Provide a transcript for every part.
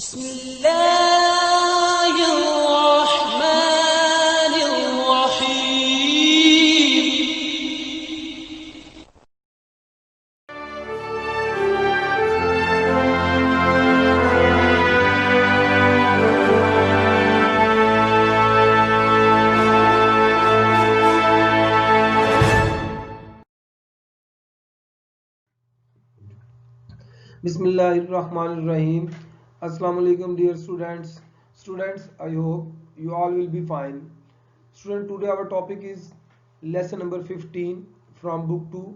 بسم الله الرحمن الرحيم. Bismillahirrahmanirrahim. Assalamu alaikum dear students. I hope you all will be fine. Student, today our topic is lesson number 15 from book 2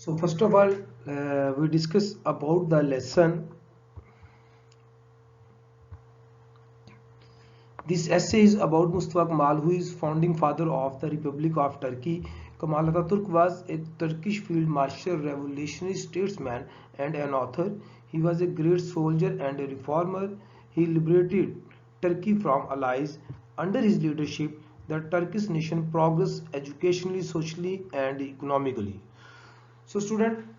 So first of all, we discuss about the lesson. This essay is about Mustafa Kemal, who is founding father of the Republic of Turkey. Kemal Atatürk was a Turkish field marshal, revolutionary statesman, and an author. He was a great soldier and a reformer. He liberated Turkey from allies. Under his leadership, the Turkish nation progressed educationally, socially, and economically. So student,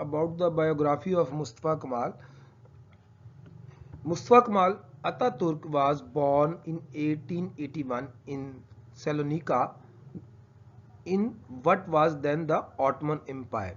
about the biography of Mustafa Kemal. Mustafa Kemal Ataturk was born in 1881 in Salonika in what was then the Ottoman Empire.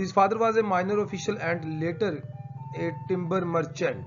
His father was a minor official and later a timber merchant.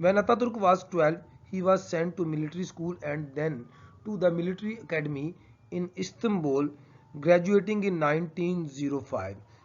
When Ataturk was 12, he was sent to military school and then to the military academy in Istanbul, graduating in 1905.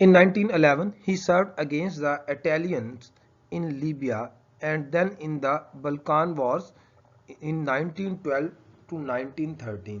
In 1911, he served against the Italians in Libya and then in the Balkan Wars in 1912 to 1913.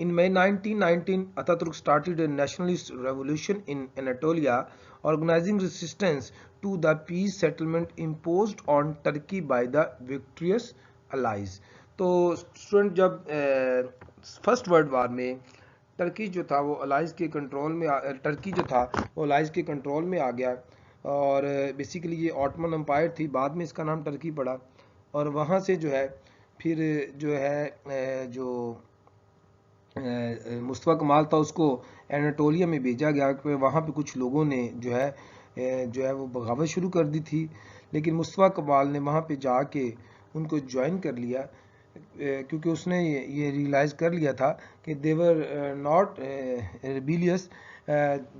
In May 1919, Ataturk started a nationalist revolution in Anatolia, organizing resistance to the peace settlement imposed on Turkey by the victorious allies. تو student جب first world war میں Turkey جو تھا وہ allies کے control میں Turkey جو تھا وہ الائز کے کنٹرول میں آ گیا، اور بیسیکلی یہ آٹمن امپائر تھی، بعد میں اس کا نام ٹرکی پڑا، اور وہاں سے جو ہے پھر جو ہے جو مصطفیٰ کمال تھا اس کو ایناٹولیا میں بھیجا گیا کہ وہاں پہ کچھ لوگوں نے جو ہے وہ بغاوت شروع کر دی تھی، لیکن مصطفیٰ کمال نے وہاں پہ جا کے ان کو جوائن کر لیا، کیونکہ اس نے یہ ریئلائز کر لیا تھا کہ دیور ناٹ ریبیلیس،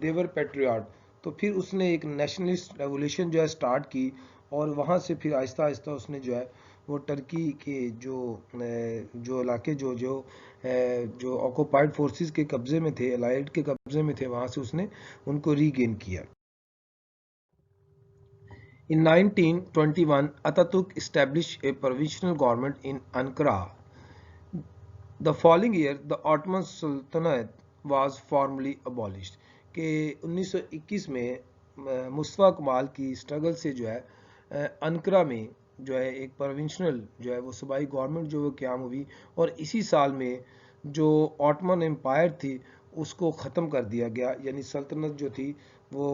دیور پیٹریاٹ. تو پھر اس نے ایک نیشنلسٹ ریولیوشن جو ہے سٹارٹ کی، اور وہاں سے پھر آہستہ آہستہ اس نے جو ہے وہ ٹرکی کے جو علاقے جو آکوپائڈ فورسز کے قبضے میں تھے، الائڈ کے قبضے میں تھے، وہاں سے اس نے ان کو ری گین کیا. In 1921, Ataturk established a provisional government in Ankara. The following year, the Ottoman Sultanate was formally abolished. کہ 1921 میں مصطفیٰ کمال کی اسٹرگل سے جو ہے انکرا میں جو ہے ایک پروونشنل جو ہے وہ صوبائی گورنمنٹ جو وہ قیام ہوئی، اور اسی سال میں جو آٹمن امپائر تھی اس کو ختم کر دیا گیا، یعنی سلطنت جو تھی وہ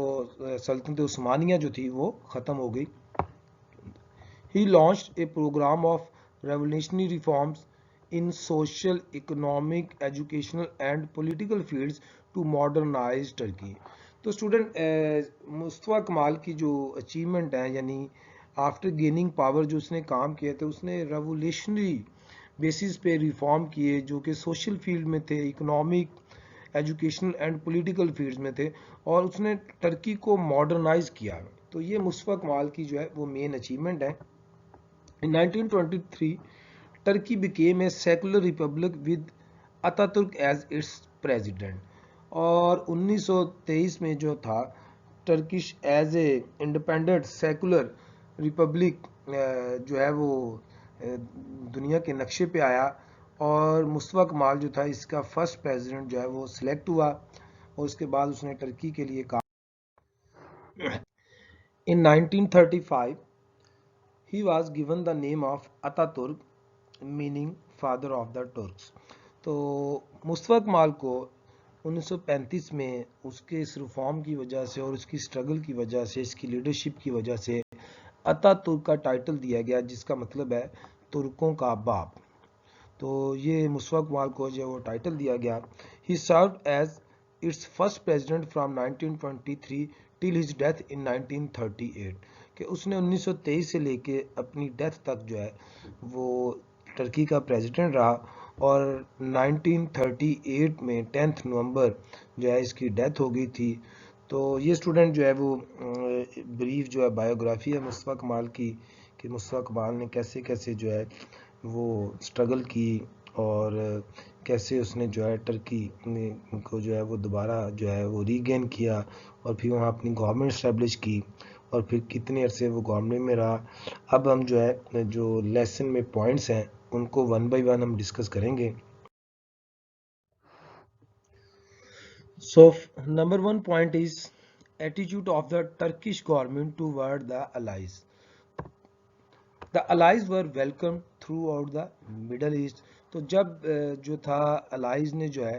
سلطنت عثمانیہ جو تھی وہ ختم ہو گئی. He launched a program of revolutionary reforms in social, economic, educational and political fields to modernize Turkey. تو اسٹوڈنٹ مصطفیٰ کمال کی جو اچیومنٹ ہے، یعنی آفٹر گیننگ پاور جو اس نے کام کیا تھا، اس نے ریولیشنری بیسس پہ ریفارم کیے جو کہ سوشل فیلڈ میں تھے، economic, educational and political field میں تھے، اور اس نے ٹرکی کو ماڈرنائز کیا. تو یہ مصطفیٰ کمال کی جو ہے وہ مین اچیومنٹ ہے. In 1923, Turkey became a secular republic with Ataturk as its president. اور 1923 میں جو تھا Turkish as a independent secular republic جو ہے وہ دنیا کے نقشے پہ آیا، اور مصطفیٰ کمال جو تھا اس کا فرسٹ پریزیڈنٹ جو ہے وہ سلیکٹ ہوا، اور اس کے بعد اس نے ٹرکی کے لیے کام. In 1935 he was given the name of Ataturk, meaning father of the Turks. تو مصطفیٰ کمال کو 1935 میں اس کے اس ریفارم کی وجہ سے اور اس کی اسٹرگل کی وجہ سے، اس کی لیڈرشپ کی وجہ سے اتا ترک کا ٹائٹل دیا گیا، جس کا مطلب ہے ترکوں کا باپ. تو یہ مصطفیٰ کمال کو جو وہ ٹائٹل دیا گیا. He served as its first president from 1923 till his death in 1938. کہ اس نے 1923 سے لے کے اپنی ڈیتھ تک جو ہے وہ ٹرکی کا پریزیڈنٹ رہا، اور 1938 میں 10 نومبر جو ہے اس کی ڈیتھ ہو گئی تھی. تو یہ اسٹوڈنٹ جو ہے وہ بریف جو ہے بایوگرافی ہے مصطفیٰ کمال کی، کہ مصطفیٰ کمال نے کیسے کیسے جو ہے وہ اسٹرگل کی، اور کیسے اس نے جو ہے ٹرکی کو جو ہے وہ دوبارہ جو ہے وہ ری گین کیا، اور پھر وہاں اپنی گورنمنٹ اسٹیبلش کی، اور پھر کتنے عرصے وہ گورنمنٹ میں رہا. اب ہم جو ہے جو لیسن میں پوائنٹس ہیں ان کو ون بائی ون ہم ڈسکس کریں گے. So number 1 point is attitude of the Turkish government toward the Allies. The Allies were welcomed throughout the Middle East. تو جب جو تھا الائز نے جو ہے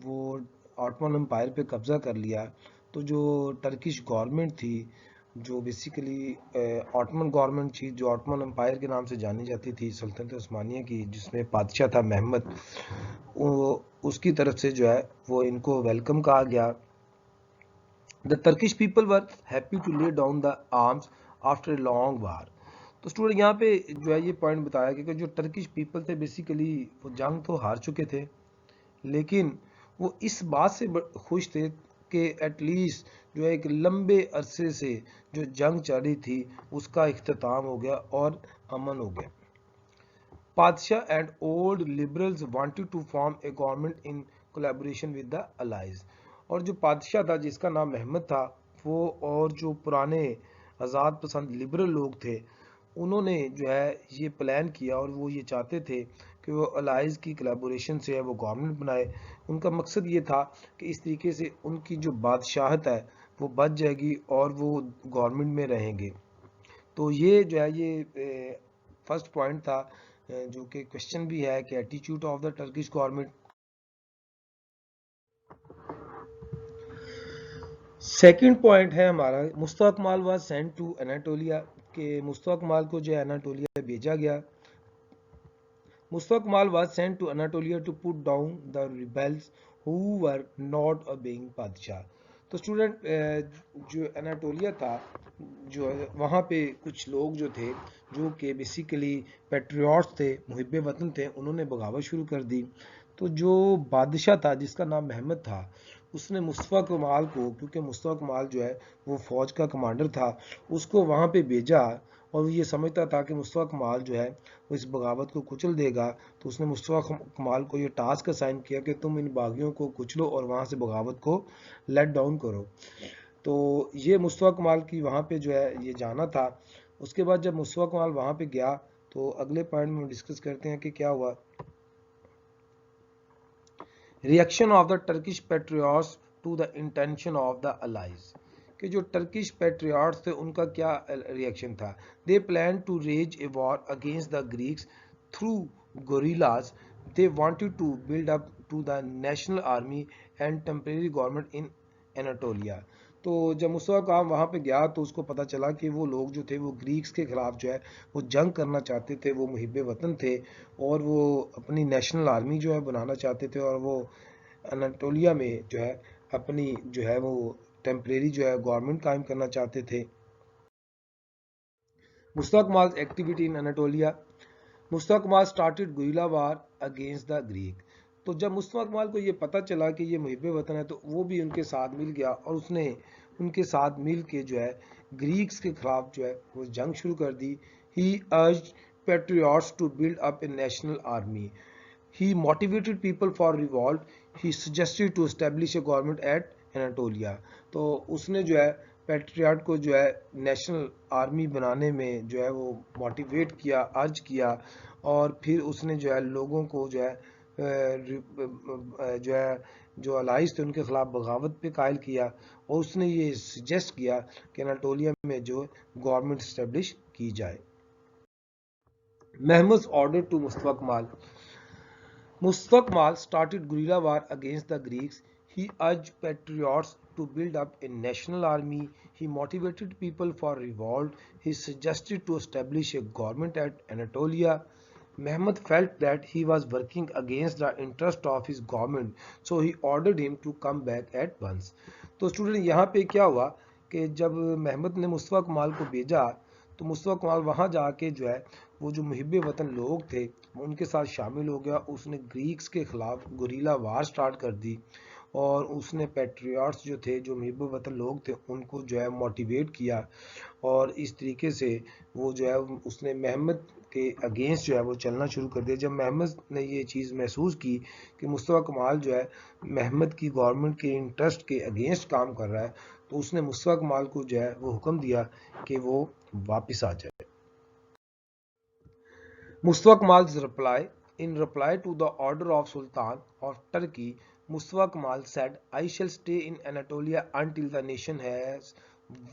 وہ آٹمن امپائر پہ قبضہ کر لیا، تو جو ٹرکش گورنمنٹ تھی جو بیسیکلی آٹمن گورنمنٹ تھی، جو آٹمن امپائر کے نام سے جانی جاتی تھی، سلطنت عثمانیہ کی، جس میں بادشاہ تھا محمد، اس کی طرف سے جو ہے وہ ان کو ویلکم کہا گیا. The Turkish people were happy to lay down the arms after a long war. تو اسٹوڈنٹ یہاں پہ جو ہے یہ پوائنٹ بتایا کہ جو ٹرکش پیپل تھے بیسیکلی وہ جنگ تو ہار چکے تھے، لیکن وہ اس بات سے خوش تھے کہ ایٹ لیسٹ جو ہے ایک لمبے عرصے سے جو جنگ چل رہی تھی اس کا اختتام ہو گیا اور امن ہو گیا. Padshah and old liberals wanted to form a government in collaboration with the allies. اور جو پادشاہ تھا جس کا نام محمد تھا، وہ اور جو پرانے آزاد پسند لبرل لوگ تھے، انہوں نے جو ہے یہ پلان کیا، اور وہ یہ چاہتے تھے کہ وہ الائز کی کلیبوریشن سے وہ گورنمنٹ بنائے. ان کا مقصد یہ تھا کہ اس طریقے سے ان کی جو بادشاہت ہے وہ بچ جائے گی اور وہ گورنمنٹ میں رہیں گے. تو یہ جو ہے یہ فرسٹ پوائنٹ تھا جو کہ کوشچن بھی ہے کہ attitude of the Turkish government. Second point ہے ہمارا مصطفیٰ کمال واز سینٹ ٹو اناٹولیا، کہ مصطفیٰ کمال کو جو ہے اناٹولیا بھیجا گیا. مصطفیٰ کمال was sent to Anatolia to put down the rebels who were not obeying بادشاہ. تو اسٹوڈنٹ جو اناٹولیا تھا، جو وہاں پہ کچھ لوگ جو تھے جو کہ بیسیکلی پیٹریوٹس تھے، محب وطن تھے، انہوں نے بغاوت شروع کر دی. تو جو بادشاہ تھا جس کا نام محمد تھا، اس نے مصطفیٰ کمال کو، کیونکہ مصطفیٰ کمال جو ہے وہ فوج کا کمانڈر تھا، اس کو وہاں پہ بھیجا اور وہ یہ سمجھتا تھا کہ مصطفیٰ کمال جو ہے وہ اس بغاوت کو کچل دے گا. تو اس نے مصطفیٰ کمال کو یہ ٹاسک اسائن کیا کہ تم ان باغیوں کو کچلو اور وہاں سے بغاوت کو لیٹ ڈاؤن کرو. تو یہ مصطفیٰ کمال کی وہاں پہ جو ہے یہ جانا تھا. اس کے بعد جب مصطفیٰ کمال وہاں پہ گیا تو اگلے پوائنٹ میں ڈسکس کرتے ہیں کہ کیا ہوا. Reaction of the Turkish patriots to the intention of the allies, کہ جو ٹرکش پیٹریوٹس تھے ان کا کیا ریئیکشن تھا. They plan to wage a war against the Greeks through guerrillas. They wanted to build up to the national army and temporary government in Anatolia. تو جب مصطفیٰ کمال وہاں پہ گیا تو اس کو پتا چلا کہ وہ لوگ جو تھے وہ گریکس کے خلاف جو ہے وہ جنگ کرنا چاہتے تھے، وہ محب وطن تھے اور وہ اپنی نیشنل آرمی جو ہے بنانا چاہتے تھے اور وہ اناٹولیا میں جو ہے اپنی جو ہے وہ ٹیمپریری جو ہے گورنمنٹ قائم کرنا چاہتے تھے. Mustafa Kemal activity in Anatolia. Mustafa Kemal started guerrilla war against the Greek. تو جب مصطفیٰ کمال کو یہ پتا چلا کہ یہ محب وطن ہے تو وہ بھی ان کے ساتھ مل گیا اور اس نے ان کے ساتھ مل کے جو ہے گریکس کے خلاف جو ہے وہ جنگ شروع کر دی. He urged patriots to build up a national army. He motivated people for revolt. He suggested to establish a government at Anatolia. تو اس نے جو ہے پیٹریاٹ کو جو ہے نیشنل آرمی بنانے میں جو ہے وہ موٹیویٹ کیا، ارج کیا، اور پھر اس نے جو ہے لوگوں کو جو ہے جو الائز تھے ان کے خلاف بغاوت پہ قائل کیا اور اس نے یہ سجیسٹ کیا کہ اناٹولیا میں جو گورنمنٹ اسٹیبلش کی جائے. Muhammad order to Mustafa Kemal. Mustafa Kemal started guerrilla war against the Greeks. He urged patriots to build up a national army. He motivated people for revolt. He suggested to establish a government at Anatolia. Mehmed felt that he was working against the interest of his government, so he ordered him to come back at once. تو student یہاں پہ کیا ہوا کہ جب محمد نے مصطفیٰ کمال کو بھیجا تو مصطفیٰ کمال وہاں جا کے جو ہے وہ جو محب وطن لوگ تھے ان کے ساتھ شامل ہو گیا. اس نے گریکس کے خلاف گوریلا وار سٹارٹ کر دی اور اس نے پیٹریاٹس جو تھے، جو محب وطن لوگ تھے، ان کو جو ہے موٹیویٹ کیا اور اس طریقے سے وہ جو ہے اس نے محمد کے اگینسٹ جو ہے وہ چلنا شروع کر دیا. جب محمد نے یہ چیز محسوس کی کہ مصطفیٰ کمال جو ہے محمد کی گورنمنٹ کے انٹرسٹ کے اگینسٹ کام کر رہا ہے تو اس نے مصطفیٰ کمال کو جو ہے وہ حکم دیا کہ وہ واپس آ جائے. Mustafa Kemal's reply. In reply to the order of Sultan of Turkey, Mustafa Kemal said, I shall stay in Anatolia until the nation has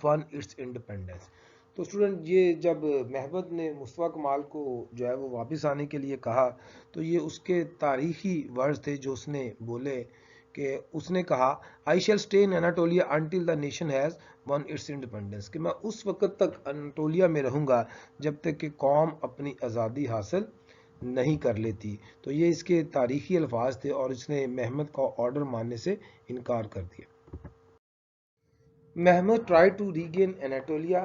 won its independence. تو اسٹوڈنٹ یہ جب محمد نے مصطفیٰ کمال کو جو ہے وہ واپس آنے کے لیے کہا تو یہ اس کے تاریخی ورڈز تھے جو اس نے بولے کہ اس نے کہا I shall stay in Anatolia until the nation has won its independence، کہ میں اس وقت تک اناٹولیا میں رہوں گا جب تک کہ قوم اپنی آزادی حاصل نہیں کر لیتی. تو یہ اس کے تاریخی الفاظ تھے اور اس نے محمد کا آرڈر ماننے سے انکار کر دیا. Mehmed tried to regain Anatolia.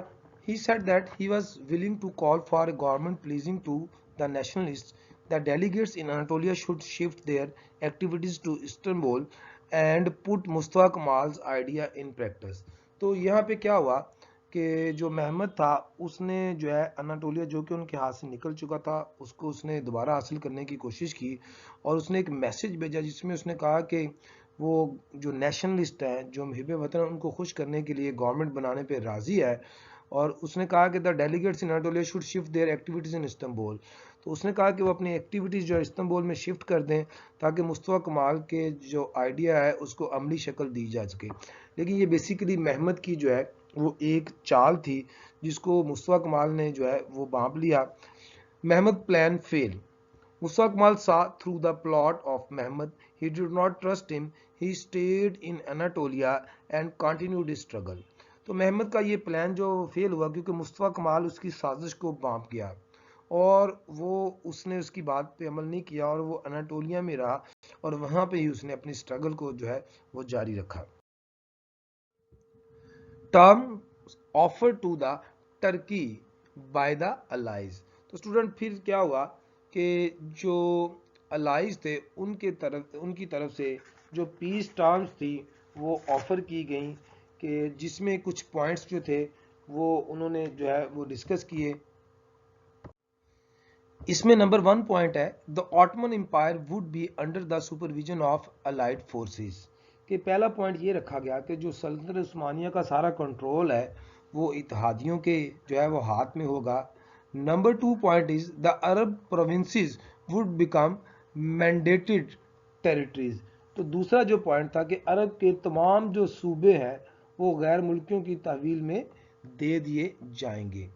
He said that he was willing to call for a government pleasing to the nationalists. The delegates in Anatolia should shift their activities to Istanbul and put Mustafa Kemal's idea in practice. تو یہاں پہ کیا ہوا کہ جو محمد تھا اس نے جو ہے اناٹولیا جو کہ ان کے ہاتھ سے نکل چکا تھا اس کو اس نے دوبارہ حاصل کرنے کی کوشش کی اور اس نے ایک میسج بھیجا جس میں اس نے کہا کہ وہ جو نیشنلسٹ ہیں، جو محب وطن ان کو خوش کرنے کے لیے گورنمنٹ بنانے پہ راضی ہے. اور اس نے کہا کہ the delegates in Anatolia should shift their activities in Istanbul. تو اس نے کہا کہ وہ اپنی ایکٹیویٹیز جو ہے استنبول میں شفٹ کر دیں تاکہ مصطفیٰ کمال کے جو آئیڈیا ہے اس کو عملی شکل دی جا سکے. لیکن یہ بیسیکلی محمد کی جو ہے وہ ایک چال تھی جس کو مصطفیٰ کمال نے جو ہے وہ بانپ لیا. Mehmed plan fail. Musa Kamal saw through the plot of Mehmed. He did not trust him. He stayed in Anatolia and continued his struggle. تو محمد کا یہ پلان جو فیل ہوا کیونکہ مصطفیٰ کمال اس کی سازش کو بانپ گیا اور اس نے اس کی بات پہ عمل نہیں کیا اور وہ اناٹولیا میں رہا اور وہاں پہ ہی اس نے اپنی سٹرگل کو جو ہے وہ جاری رکھا. Terms offered to the Turkey by the Allies. تو اسٹوڈنٹ پھر کیا ہوا کہ جو الائز تھے ان کی طرف سے جو پیس ٹرمز تھی وہ آفر کی گئیں کہ جس میں کچھ پوائنٹس جو تھے وہ انہوں نے جو ہے وہ ڈسکس کیے. اس میں نمبر 1 پوائنٹ ہے the Ottoman Empire would be under the supervision of Allied forces. کہ پہلا پوائنٹ یہ رکھا گیا کہ جو سلطنت عثمانیہ کا سارا کنٹرول ہے وہ اتحادیوں کے جو ہے وہ ہاتھ میں ہوگا. Number 2 point is the Arab provinces would become mandated territories. تو دوسرا جو پوائنٹ تھا کہ عرب کے تمام جو صوبے ہیں وہ غیر ملکیوں کی تحویل میں دے دیے جائیں گے.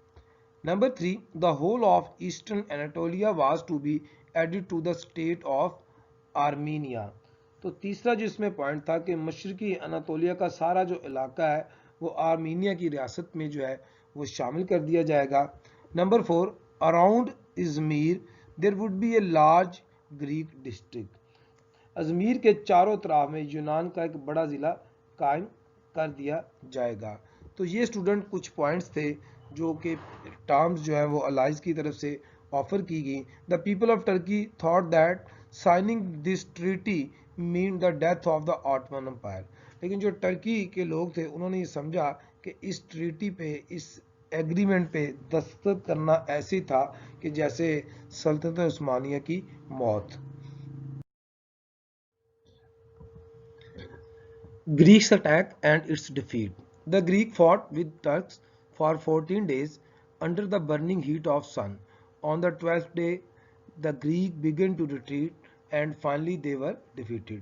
Number 3, the whole of eastern Anatolia was to be added to the state of Armenia. تو تیسرا جو اس میں پوائنٹ تھا کہ مشرقی اناطولیہ کا سارا جو علاقہ ہے وہ آرمینیا کی ریاست میں جو ہے وہ شامل کر دیا جائے گا. Number 4, around Izmir there would be a large Greek district. Izmir کے چاروں طرف میں یونان کا ایک بڑا ضلع قائم کر دیا جائے گا. تو یہ اسٹوڈنٹ کچھ پوائنٹس تھے جو کہ ٹرمز جو ہیں وہ الائز کی طرف سے آفر کی گئی. The people of Turkey thought that signing this treaty mean the death of the Ottoman Empire. لیکن جو ٹرکی کے لوگ تھے انہوں نے یہ سمجھا کہ اس ٹریٹی پہ اس ایگریمنٹ پہ دستخط کرنا ایسے تھا کہ جیسے سلطنت عثمانیہ کی موت. Greeks attack and its defeat. The Greek fought with Turks for 14 days under the burning heat of sun. On the 12th day, the Greek began to retreat and finally they were defeated.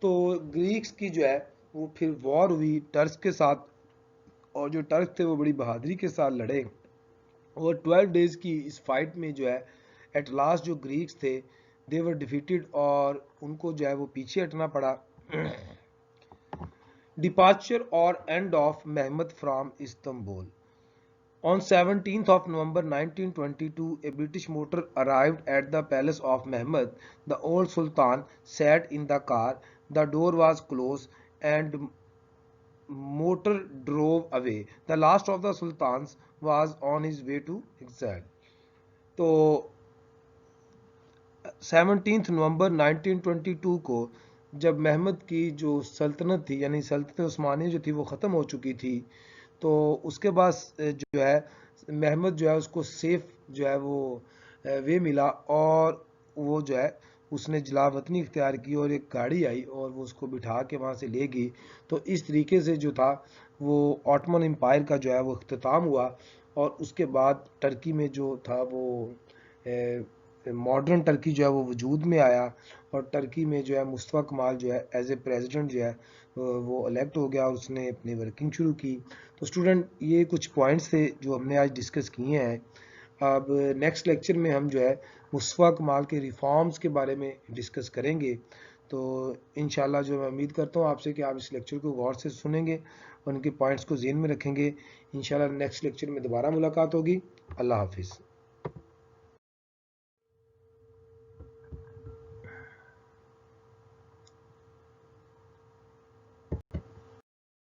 تو Greeks کی جو ہے وہ پھر وار ہوئی tricks کے ساتھ اور جو ٹرک تھے وہ بڑی بہادری کے ساتھ لڑے اور 12 ڈیز کی اس فائٹ میں جو ہے ایٹ لاسٹ جو گریکس تھے they were defeated اور ان کو جو ہے وہ پیچھے ہٹنا پڑا. Departure or end of Mehmed from Istanbul. On 17th of November 1922, a British motor arrived at the palace of Mehmed. The old Sultan sat in the car. The door was closed and motor drove away. The last of the Sultans was on his way to exile. تو 17 نومبر 1922 کو جب محمد کی جو سلطنت تھی یعنی سلطنت عثمانیہ جو تھی وہ ختم ہو چکی تھی تو اس کے بعد جو ہے محمد جو ہے اس کو سیف جو ہے وہ وے ملا اور وہ جو ہے اس نے جلا وطنی اختیار کی اور ایک گاڑی آئی اور وہ اس کو بٹھا کے وہاں سے لے گئی. تو اس طریقے سے جو تھا وہ آٹمن امپائر کا جو ہے وہ اختتام ہوا اور اس کے بعد ٹرکی میں جو تھا وہ ماڈرن ٹرکی جو ہے وہ وجود میں آیا اور ٹرکی میں جو ہے مصطفیٰ کمال جو ہے ایز اے پریزیڈنٹ جو ہے وہ الیکٹ ہو گیا اور اس نے اپنی ورکنگ شروع کی. تو اسٹوڈنٹ یہ کچھ پوائنٹس تھے جو ہم نے آج ڈسکس کیے ہیں. اب نیکسٹ لیکچر میں ہم جو ہے مصطفیٰ کمال کے ریفارمز کے بارے میں ڈسکس کریں گے. تو انشاءاللہ جو میں امید کرتا ہوں آپ سے کہ آپ اس لیکچر کو غور سے سنیں گے اور ان کے پوائنٹس کو ذہن میں رکھیں گے. انشاءاللہ نیکسٹ لیکچر میں دوبارہ ملاقات ہوگی. اللہ حافظ.